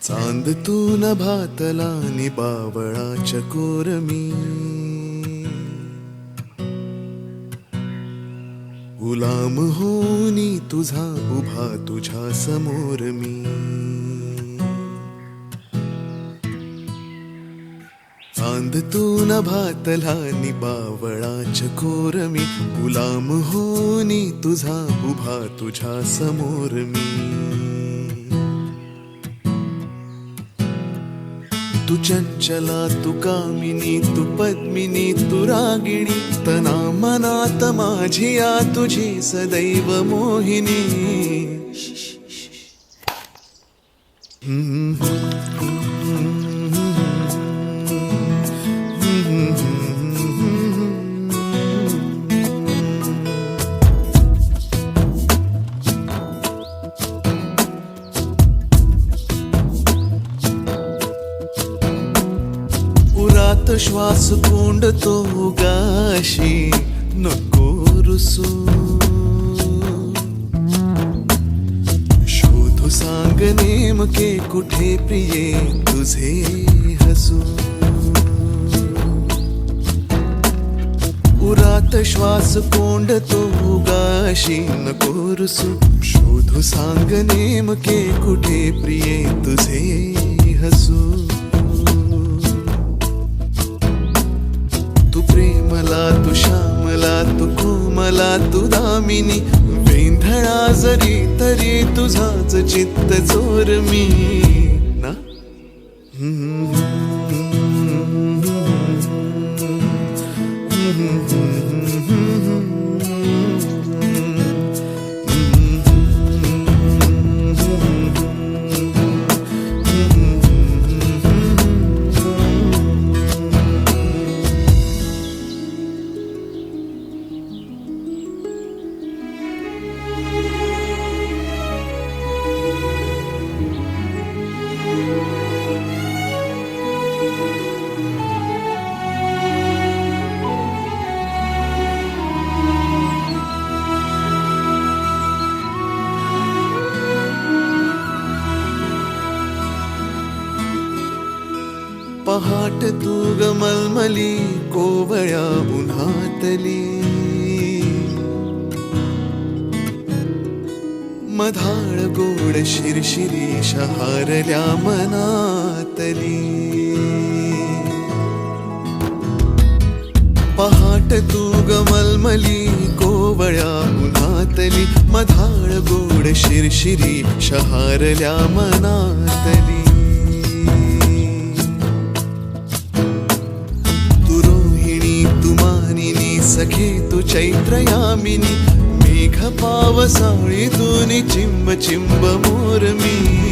चांद तू नभातला नि बावळाच्या कोरमी, गुलाम होनी तुझा उभा तुझ्या समोर मी. चांद तू नभातला नि बावळाच्या कोरमी, गुलाम होनी तुझा उभा तुझ्या समोर मी. तू चंचला तू कामिनी तू पद्मिनी तू रागिणी, तना मनात माझिया तुझी सदैव मोहिनी. उरात श्वास कोंडतो गाशी नको रुसू, शोधू सांग नेमके कुठे प्रिये तुझे हसू. उरात श्वास कोंडतो गाशी नको रुसू, शोधू सांग नेमके कुठे प्रिये तुझे हसू. तू प्रेमला तू श्यामला तू कोमला तू दामिनी, वेंधळा जरी तरी तुझाच चित्त चोर मी ना. पहाट तू ग मलमली कोवळ्या उन्हातली, मधाळ गोड शिरशिरी शहारल्या मनातली. पहाट तू ग मलमली कोवळ्या उन्हातली, मधाळ गोड शिरशिरी शहारल्या मनातली. सखे तू चैत्र यामिनी, मेघ पावसाळी तू चिंब चिंब मोर मी.